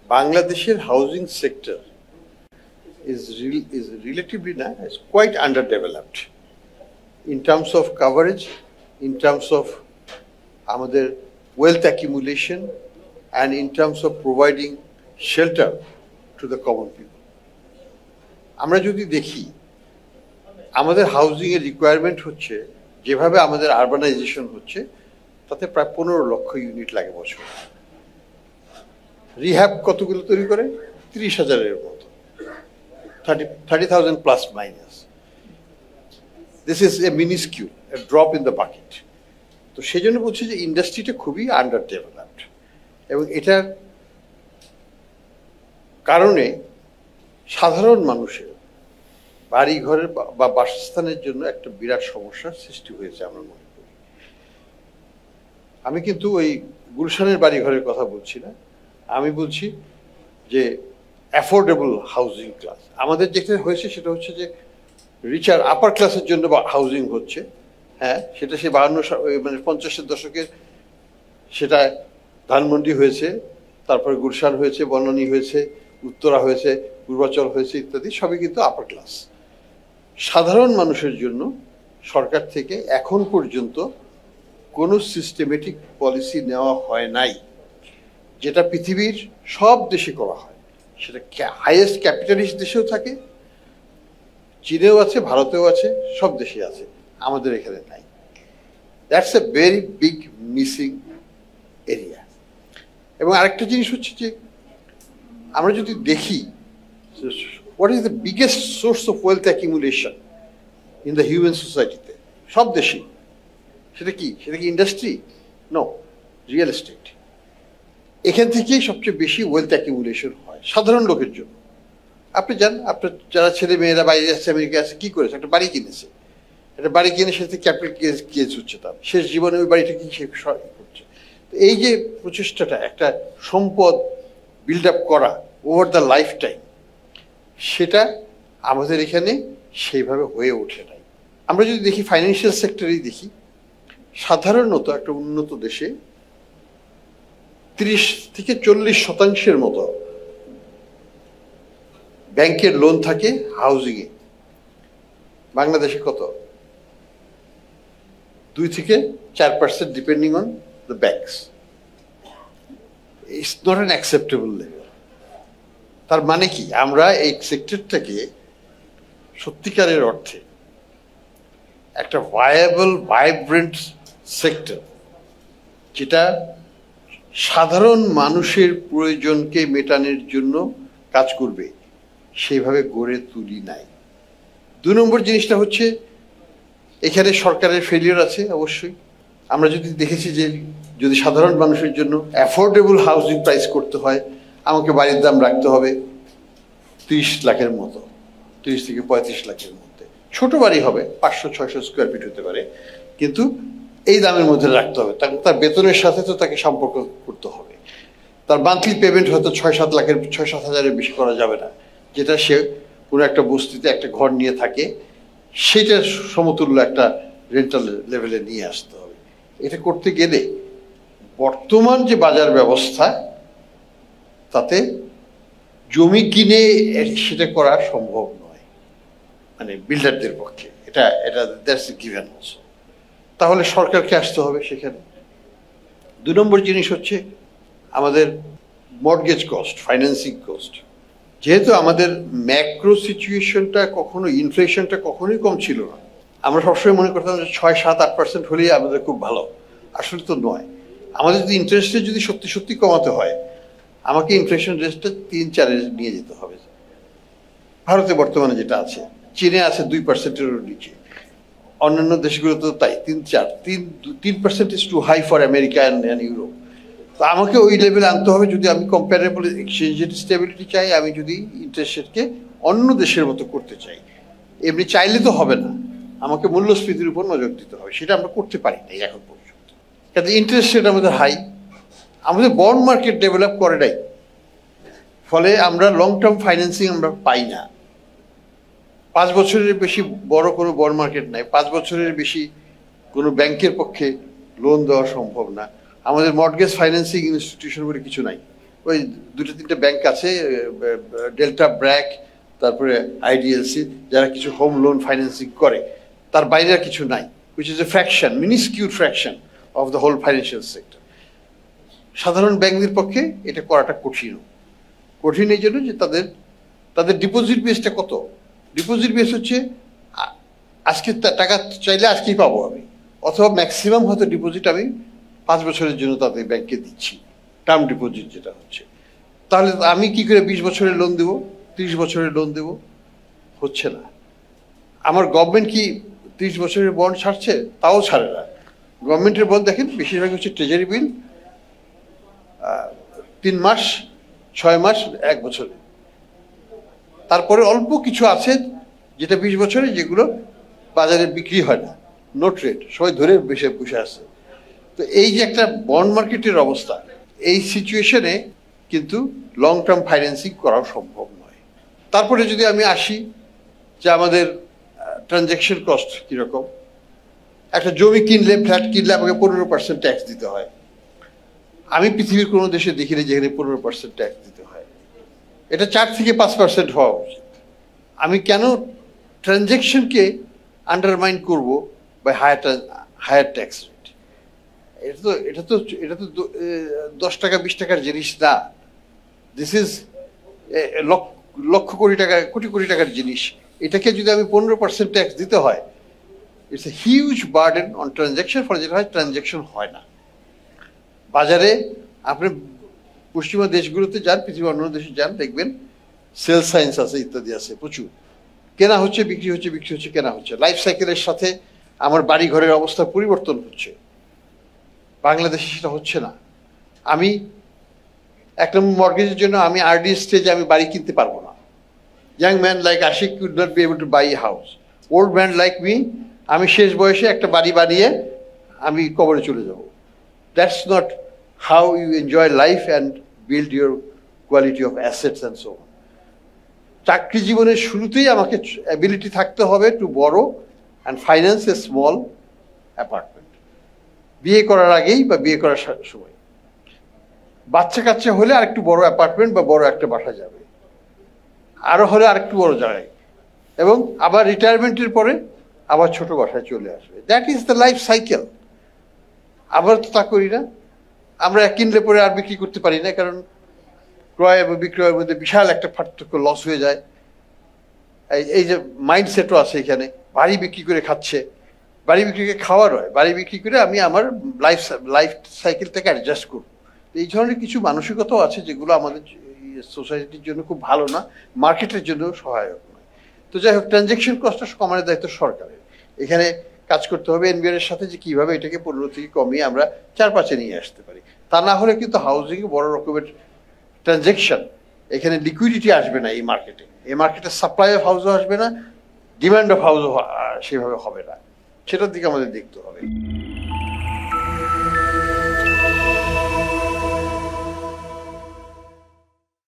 বাংলাদেশের housing sector is relatively now is quite underdeveloped in terms of coverage, in terms of আমাদের wealth accumulation, and in terms of providing shelter to the common people. আমরা যদি দেখি আমাদের housing এর requirement হচ্ছে যেভাবে আমাদের আরবানাইজেশন হচ্ছে তাতে প্রায় 15 লক্ষ ইউনিট লাগে বছর। রিহ্যাব কতগুলো তৈরি করে? 30,000-এর মতো, 30,000 plus minus. This is a minuscule, a drop in the bucket. তো সেই জন্য বলছি যে ইন্ডাস্ট্রিটা খুবই আন্ডার ডেভেলপড, এবং এটার কারণে সাধারণ মানুষের বাড়ি ঘরের বা বাসস্থানের জন্য একটা বিরাট সমস্যার সৃষ্টি হয়েছে আমরা মনে করি। আমি কিন্তু ওই গুলশানের বাড়ি ঘরের কথা বলছি না, আমি বলছি যে অ্যাফোর্ডেবল হাউজিং ক্লাস আমাদের যেখানে হয়েছে সেটা হচ্ছে যে রিচার আপার ক্লাসের জন্য হাউজিং হচ্ছে। হ্যাঁ, সেটা সে 50-এর দশকের সেটা ধানমন্ডি হয়েছে, তারপরে গুলশান হয়েছে, বনানী হয়েছে, উত্তরা হয়েছে, পূর্বাচল হয়েছে ইত্যাদি, সবই কিন্তু আপার ক্লাস। সাধারণ মানুষের জন্য সরকার থেকে এখন পর্যন্ত কোনো সিস্টেমেটিক পলিসি নেওয়া হয় নাই, যেটা পৃথিবীর সব দেশে করা হয়। সেটা হাইয়েস্ট ক্যাপিটালিস্ট দেশেও থাকে, চীনেও আছে, ভারতেও আছে, সব দেশে আছে, আমাদের এখানে নাই। That's a very big missing area. এবং আরেকটা জিনিস হচ্ছে যে আমরা যদি দেখি what is the biggest source of wealth accumulation in the human সোসাইটিতে সব দেশেই, সেটা কি? সেটা কি ইন্ডাস্ট্রি? No, real estate. এখান থেকেই সবচেয়ে বেশি ওয়েলথ অ্যাকিউমুলেশন হয় সাধারণ লোকের জন্য। আপনি জান, আপনার যারা ছেলে মেয়েরা বাইরে যাচ্ছে, আমেরিকা আছে, কি করেছে? একটা বাড়ি কিনেছে, একটা বাড়ি কিনে সেটা ক্যাপিটাল কেস হচ্ছে, তার শেষ জীবনে ওই বাড়িটা কি সে করছে। তো এই যে প্রচেষ্টাটা একটা সম্পদ বিল্ড আপ করা ওভার দ্য লাইফ টাইম, সেটা আমাদের এখানে সেইভাবে হয়ে ওঠে নাই। আমরা যদি দেখি ফাইন্যান্সিয়াল সেক্টরেই দেখি, সাধারণত একটা উন্নত দেশে 30-40% মতো ব্যাংকের লোন থাকে হাউজিংয়ে। বাংলাদেশে কত? 2-4% depending on the banks. It's not an acceptable level. তার মানে কি? আমরা এই সেক্টরটাকে সত্যিকারের অর্থে একটা ভায়াবল ভাইব্রেন্ট সেক্টর, যেটা সাধারণ মানুষের প্রয়োজনকে মেটানোর জন্য কাজ করবে, সেইভাবে গড়ে তুলি নাই। 2 নম্বর জিনিসটা হচ্ছে এখানে সরকারের ফেলিয়ার আছে অবশ্যই। আমরা যদি দেখেছি যে যদি সাধারণ মানুষের জন্য অ্যাফোর্ডেবল হাউজিং প্রাইস করতে হয়, আমাকে বাড়ির দাম রাখতে হবে 30 লাখের মতো, 30 থেকে 35 লাখের মধ্যে। ছোট বাড়ি হবে, 500-600 স্কোয়ার ফিট হতে পারে, কিন্তু এই দামের মধ্যে রাখতে হবে। তার বেতনের সাথে তো তাকে সম্পর্ক করতে হবে। তার মান্থলি পেমেন্ট হয়তো 6-7 হাজারের বেশি করা যাবে না, যেটা সে কোনো একটা বস্তিতে একটা ঘর নিয়ে থাকে, সেটার সমতুল্য একটা রেন্টাল লেভেলে নিয়ে আসতে হবে। এটা করতে গেলে বর্তমান যে বাজার ব্যবস্থা, তাতে জমি কিনে সেটা করা সম্ভব নয়, মানে বিল্ডারদের পক্ষে। এটা দ্যাটস এ গিভেন অলসো। তাহলে সরকারকে আসতে হবে সেখানে। 2 নম্বর জিনিস হচ্ছে আমাদের মর্টগেজ কস্ট, ফাইন্যান্সিং কস্ট। যেহেতু আমাদের ম্যাক্রো সিচুয়েশনটা কখনো, ইনফ্লেশনটা কখনোই কম ছিল না। আমরা সবসময় মনে করতাম যে 6-7-8% হলেই আমাদের খুব ভালো। আসলে তো নয়। আমাদের যদি ইন্টারেস্ট রেট যদি সত্যি সত্যি কমাতে হয়, আমাকে ইনফ্লেশন রেটটা 3-4-এ নিয়ে যেতে হবে। ভারতে বর্তমানে যেটা আছে, চীনে আছে 2%-এরও নিচে, অন্যান্য দেশগুলো তো তাই 3% is too high for America and Europe. তো আমাকে ওই লেভেলে আনতে হবে যদি আমি কম্পারেবল এক্সচেঞ্জ রেট স্টেবিলিটি চাই, আমি যদি ইন্টারেস্ট রেটকে অন্য দেশের মতো করতে চাই। এমনি চাইলে তো হবে না, আমাকে মূল্যস্ফীতির উপর নজর দিতে হবে। সেটা আমরা করতে পারি না এখন পর্যন্ত, কাজে ইন্টারেস্ট রেট আমাদের হাই। আমাদের বন্ড মার্কেট ডেভেলপ করে নাই, ফলে আমরা লং টার্ম ফাইন্যান্সিং আমরা পাই না। 5 বছরের বেশি বড় কোনো বন্ড মার্কেট নাই, 5 বছরের বেশি কোনো ব্যাংকের পক্ষে লোন দেওয়া সম্ভব না। আমাদের মর্টগেজ ফাইন্যান্সিং ইনস্টিটিউশন বলে কিছু নাই, ওই দুটো তিনটে ব্যাংক আছে, ডেল্টা ব্র্যাক, তারপরে আইডিএলসি, যারা কিছু হোম লোন ফাইন্যান্সিং করে, তার বাইরে আর কিছু নাই, which is a fraction, minuscule fraction of the whole financial sector. সাধারণ ব্যাংকদের পক্ষে এটা করাটা কঠিন এই জন্য যে তাদের ডিপোজিট বেসটা কত? ডিপোজিট বেস হচ্ছে আজকে টাকা চাইলে আজকেই পাবো আমি, অথবা ম্যাক্সিমাম হয়তো ডিপোজিট আমি 5 বছরের জন্য তাদের ব্যাংকে দিচ্ছি, টার্ম ডিপোজিট যেটা হচ্ছে। তাহলে আমি কি করে 20 বছরের লোন দেবো, 30 বছরের লোন দেবো? হচ্ছে না। আমার গভর্নমেন্ট কি 30 বছরের বন্ড ছাড়ছে? তাও ছাড়ে না। গভর্নমেন্টের বন্ড দেখেন বেশিরভাগ হচ্ছে ট্রেজারি বিল, 3 মাস, 6 মাস, 1 বছরে। তারপরে অল্প কিছু আছে যেটা 20 বছরে, যেগুলো বাজারে বিক্রি হয় না, নো ট্রেড, সবাই ধরে বসে আছে। তো এই যে একটা বন্ড মার্কেটের অবস্থা, এই সিচুয়েশনে কিন্তু লং টার্ম ফাইন্যান্সিং করাও সম্ভব নয়। তারপরে যদি আমি আসি যে আমাদের ট্রানজ্যাকশন কস্ট কীরকম, একটা জমি কিনলে, ফ্ল্যাট কিনলে আমাকে 15% ট্যাক্স দিতে হয়। আমি পৃথিবীর কোনো দেশে দেখিনি যেখানে 15% ট্যাক্স দিতে হয়। এটা 4 থেকে 5% হওয়া উচিত। আমি কেন ট্রানজ্যাকশনকে আন্ডারমাইন করব বাই হায়ার ট্যাক্স রেট? এটা তো 10 টাকা 20 টাকার জিনিস না। দিস ইজ লক্ষ কোটি টাকা, কোটি কোটি টাকার জিনিস। এটাকে যদি আমি 15% ট্যাক্স দিতে হয়, it's a huge burden on transaction. ফলে যেটা হয়, ট্রানজ্যাকশন হয় না বাজারে। আপনি পশ্চিমা দেশগুলোতে যান, পৃথিবীর অন্য দেশে যান, দেখবেন সেল সায়েন্স আছে, ইত্যাদি আছে, প্রচুর কেনা হচ্ছে, বিক্রি হচ্ছে, বিক্রি হচ্ছে, কেনা হচ্ছে। লাইফ সাইকেলের সাথে আমার বাড়ি ঘরের অবস্থার পরিবর্তন হচ্ছে। বাংলাদেশে সেটা হচ্ছে না। আমি 1 নম্বর মর্গেজের জন্য আমি আরডি স্টেজে আমি বাড়ি কিনতে পারবো না। Young man like Ashiq could not be able to buy a house. Old man like me, আমি শেষ বয়সে একটা বাড়ি বানিয়ে আমি কবরে চলে যাব। That's not how you enjoy life and build your quality of assets and so on. চাকরি জীবনের শুরুতেই আমাকে অ্যাবিলিটি থাকতে হবে to borrow and finance a small apartment. বিয়ে করার আগেই বা বিয়ে করার সময়, বাচ্চা কাচ্চা হলে আরেকটু বড় অ্যাপার্টমেন্ট বা বড় একটা বাসা যাবে, আরও হলে আরেকটু বড় জায়গায়, এবং আবার রিটায়ারমেন্টের পরে আবার ছোট বাসায় চলে আসবে। That is the life cycle. আবার তো তা করি না। আমরা কিনলে পরে আর বিক্রি করতে পারি না, কারণ ক্রয় এবং বিক্রয়ের মধ্যে বিশাল একটা পার্থক্য, লস হয়ে যায়। এই যে মাইন্ডসেটও আছে এখানে। বাড়ি বিক্রি করে খাচ্ছে, বাড়ি বিক্রিকে খাওয়ার হয়, বাড়ি বিক্রি করে আমি আমার লাইফ সাইকেলটাকে অ্যাডজাস্ট করব। এই ধরনের কিছু মানসিকতাও আছে যেগুলো আমাদের সোসাইটির জন্য খুব ভালো না, মার্কেটের জন্য সহায়ক নয়। তো যাই হোক, ট্রানজ্যাকশন কস্টটা কমানোর দায়িত্ব সরকারের। এখানে কাজ করতে হবে এনবিআর এর সাথে, যে কীভাবে এটাকে 15 থেকে কমিয়ে আমরা 4-5-এ নিয়ে আসতে পারি। তা না হলে কিন্তু হাউজিংয়ে বড় রকমের ট্রানজ্যাকশন, এখানে লিকুইডিটি আসবে না এই মার্কেটে। এই মার্কেটে সাপ্লাই অফ হাউসও আসবে না, ডিমান্ড অফ হাউসও সেভাবে হবে না। সেটার দিকে আমাদের দেখতে হবে।